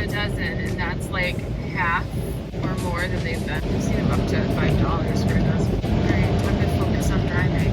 a dozen, and that's like half or more than they've been. I've seen them up to $5 for a dozen. Alright, time to focus on driving.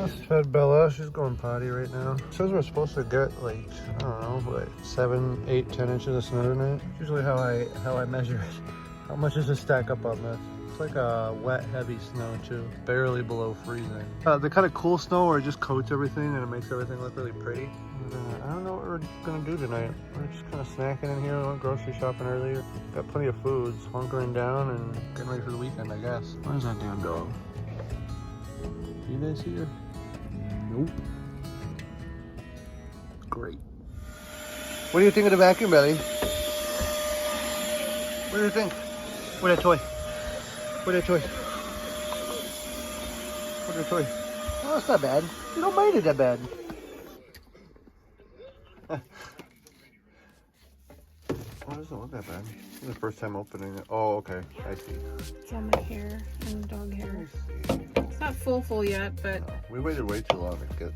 Just fed Bella. She's going potty right now. It says we're supposed to get like, I don't know, like 7, 8, 10 inches of snow tonight. It's usually how I measure it. How much does it stack up on this? It's like a wet, heavy snow too. Barely below freezing. The kind of cool snow where it just coats everything and it makes everything look really pretty. And, I don't know what we're gonna do tonight. We're just kind of snacking in here. We went grocery shopping earlier. Got plenty of foods. Hunkering down and getting ready for the weekend, I guess. Where's that damn dog? You guys see her? Nope. Great. What do you think of the vacuum, Belly? What do you think? Where's that toy? Where's that toy? Where's that toy? Oh, that's not bad. You don't mind it that bad. Oh, it doesn't look that bad. This is the first time opening it. Oh, okay. I see. It's on my hair and dog hair. It's not full yet, but... No, we waited way too long to get...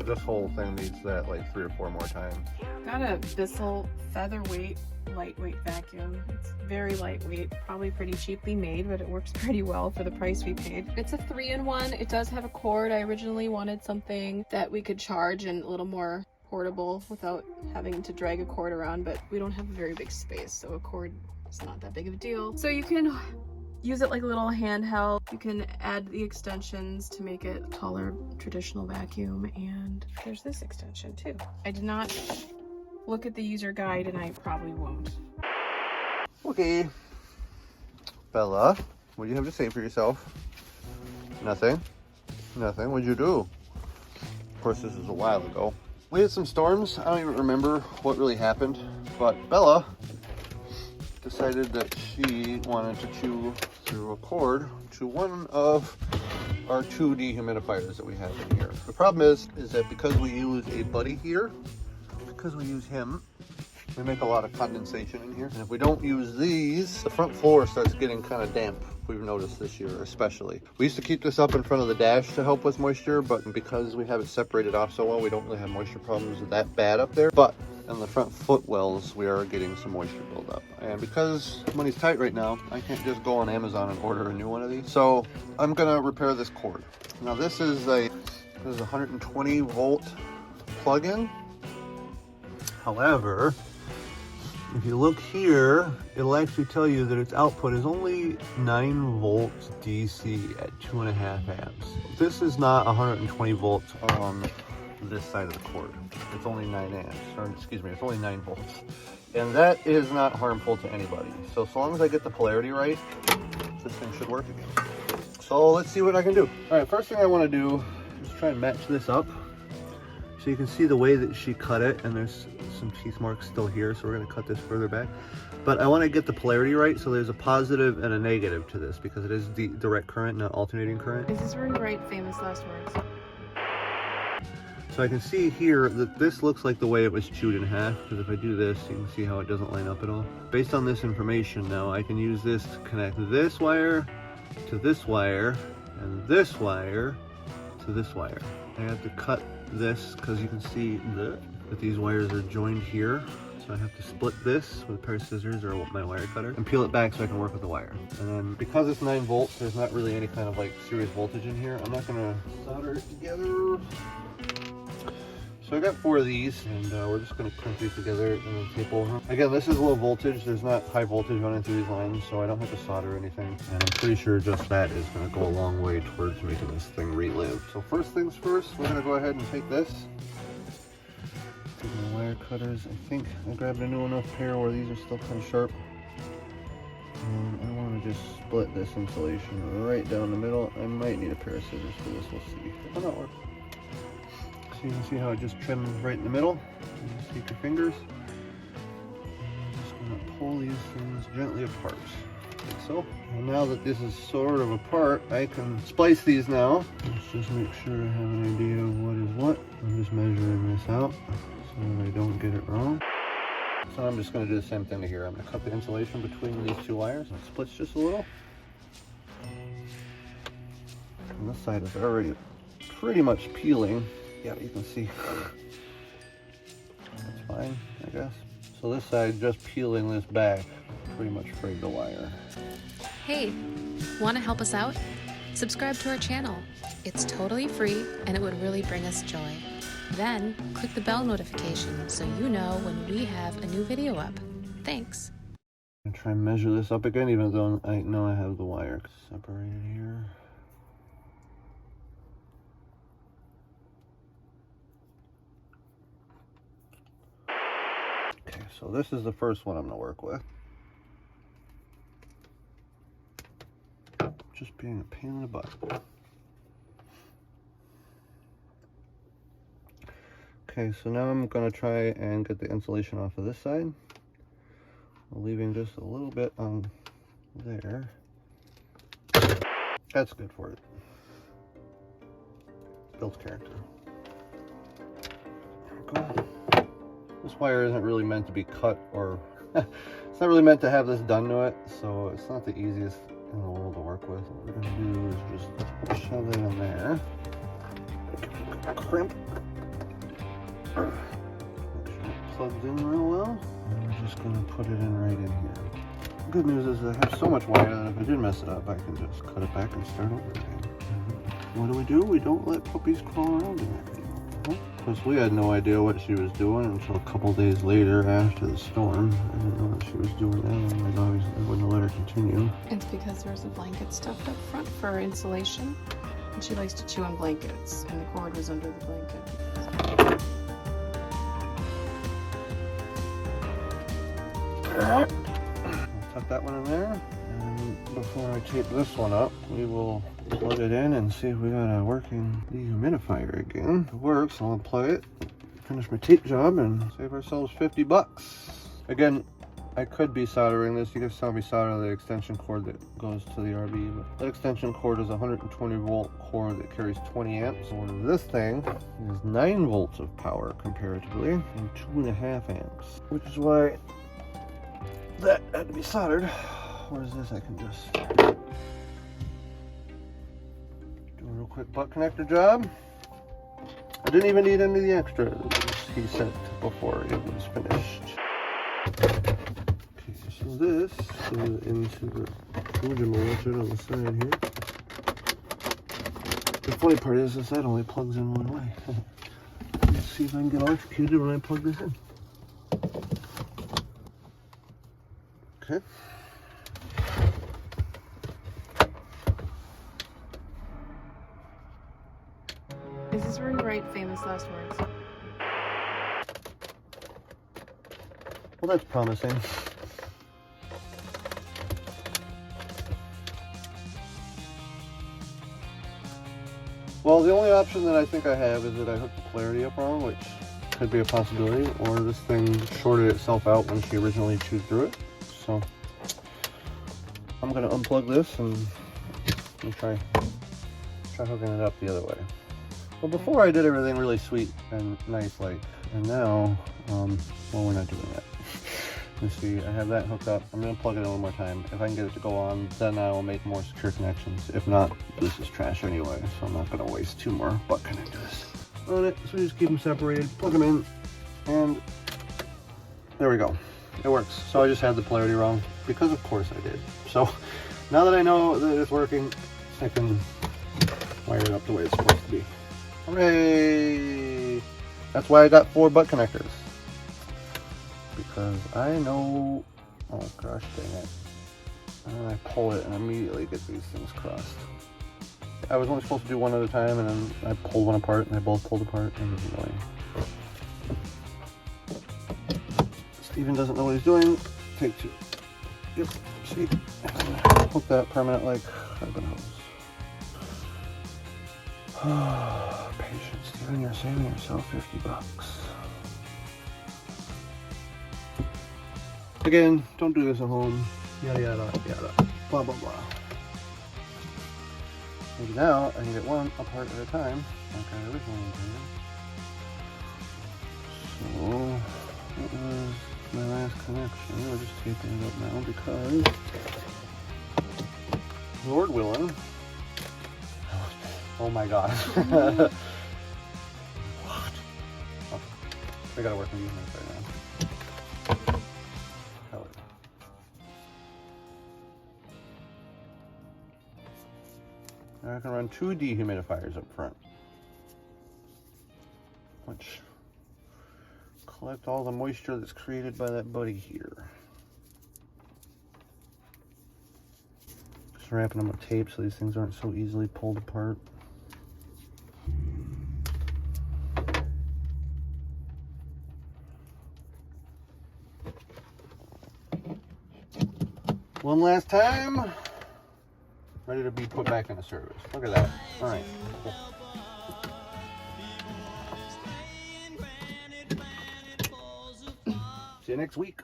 This whole thing needs that like 3 or 4 more times. Got a Bissell featherweight lightweight vacuum. It's very lightweight, probably pretty cheaply made, but it works pretty well for the price we paid. It's a 3-in-1. It does have a cord. I originally wanted something that we could charge and a little more portable without having to drag a cord around, but we don't have a very big space, so a cord is not that big of a deal. So you can use it like a little handheld. You can add the extensions to make it a taller traditional vacuum, and there's this extension too. I did not look at the user guide, and I probably won't. Okay. Bella, what do you have to say for yourself? Nothing? Nothing? What'd you do? Of course, this is a while ago. We had some storms. I don't even remember what really happened, but Bella decided that she wanted to chew through a cord to one of our 2 dehumidifiers that we have in here. The problem is that because we use a buddy here, because we use him, we make a lot of condensation in here. And if we don't use these, the front floor starts getting kind of damp. We've noticed this year especially. We used to keep this up in front of the dash to help with moisture, but because we have it separated off so well, we don't really have moisture problems that bad up there. But in the front footwells, we are getting some moisture buildup. And because money's tight right now, I can't just go on Amazon and order a new one of these. So I'm gonna repair this cord. Now this is a 120 volt plug-in. However, if you look here, it'll actually tell you that its output is only 9 volts DC at 2.5 amps. This is not 120 volts on this side of the cord. It's only 9 amps, or excuse me, it's only 9 volts. And that is not harmful to anybody. So long as I get the polarity right, this thing should work again. So let's see what I can do. All right, first thing I want to do is try and match this up. So you can see the way that she cut it, and there's some teeth marks still here, so we're going to cut this further back. But I want to get the polarity right, so there's a positive and a negative to this, because it is the direct current, not alternating current. Is this where you write famous last words? So I can see here that this looks like the way it was chewed in half, because if I do this, you can see how it doesn't line up at all. Based on this information now, I can use this to connect this wire to this wire, and this wire to this wire. I have to cut this because you can see that these wires are joined here. So I have to split this with a pair of scissors or my wire cutter and peel it back so I can work with the wire. And then because it's 9 volts, there's not really any kind of like serious voltage in here. I'm not gonna solder it together. So I got 4 of these, and we're just gonna crimp these together and then tape over them. Again, this is low voltage. There's not high voltage running through these lines, so I don't have to solder anything. And I'm pretty sure just that is gonna go a long way towards making this thing relive. So first things first, we're gonna go ahead and take this. Take my wire cutters. I think I grabbed a new enough pair where these are still kind of sharp. And I want to just split this insulation right down the middle. I might need a pair of scissors for this, we'll see. If not work. So you can see how it just trims right in the middle. You just take your fingers. I'm just going to pull these things gently apart. Like so. And now that this is sort of apart, I can splice these now. Let's just make sure I have an idea of what is what. I'm just measuring this out so that I don't get it wrong. So I'm just going to do the same thing to here. I'm going to cut the insulation between these 2 wires. It splits just a little. And this side is already pretty much peeling. Yeah, you can see. That's fine, I guess. So this side, just peeling this back, pretty much frayed the wire. Hey, want to help us out? Subscribe to our channel. It's totally free and it would really bring us joy. Then click the bell notification so you know when we have a new video up. Thanks. I'm gonna try and measure this up again, even though I know I have the wire separated here. Okay, so this is the first one I'm gonna work with. Just being a pain in the butt. Okay, so now I'm gonna try and get the insulation off of this side, leaving just a little bit on there. That's good for it. Builds character. There we go. This wire isn't really meant to be cut, or it's not really meant to have this done to it, so it's not the easiest in the world to work with. What we're gonna do is just shove it in there. Crimp. Make sure it plugs in real well. And we're just gonna put it in right in here. The good news is I have so much wire that if I did mess it up, I can just cut it back and start over again. What do? We don't let puppies crawl around in there anymore. Of course, we had no idea what she was doing until a couple days later after the storm. I didn't know what she was doing then, and obviously I wouldn't have let her continue. It's because there's a blanket stuffed up front for insulation, and she likes to chew on blankets, and the cord was under the blanket. I'll tuck that one in there, and before I tape this one up, we will plug it in and see if we got a working dehumidifier again. If it works, I'll unplug it, finish my tape job, and save ourselves 50 bucks. Again, I could be soldering this. You guys saw me solder the extension cord that goes to the RV, but that extension cord is a 120 volt cord that carries 20 amps. So this thing is 9 volts of power comparatively, and 2.5 amps, which is why that had to be soldered. Whereas this, I can just do a real quick butt connector job. I didn't even need any of the extras he sent before it was finished. Okay, so this goes into the module on the side here. The funny part is this side only plugs in one way. Let's see if I can get electrocuted when I plug this in. Okay. Is this where you write famous last words? Well, that's promising. Well, the only option that I think I have is that I hooked the polarity up wrong, which could be a possibility, or this thing shorted itself out when she originally chewed through it. So I'm gonna unplug this and try hooking it up the other way. Well, before I did everything really sweet and nice like, and now, well, we're not doing that. Let's see, I have that hooked up. I'm gonna plug it in one more time. If I can get it to go on, then I will make more secure connections. If not, this is trash anyway, so I'm not gonna waste 2 more butt connectors on it. So we just keep them separated, plug them in, and there we go. It works. So I just had the polarity wrong, because of course I did. So now that I know that it's working, I can wire it up the way it's supposed to be. Hooray! That's why I got 4 butt connectors. Because I know, oh gosh dang it. And then I pull it and immediately get these things crossed. I was only supposed to do one at a time, and then I pulled one apart and they both pulled apart, and it was annoying. Steven doesn't know what he's doing. Take 2. Yep, see? Hook that permanent like carbon hose. Patience, Steven, you're saving yourself 50 bucks. Again, don't do this at home. Yada yada yada. Blah blah blah. Maybe now I can get one apart at a time, like I originally intended. So that was my last connection. We're just taping it up now because, Lord willing. Oh my god. I gotta work on dehumidifier now. Color. Now I can run 2 dehumidifiers up front, which collect all the moisture that's created by that buddy here. Just wrapping them with tape so these things aren't so easily pulled apart. One last time. Ready to be put back into service. Look at that. All right. Cool. See you next week.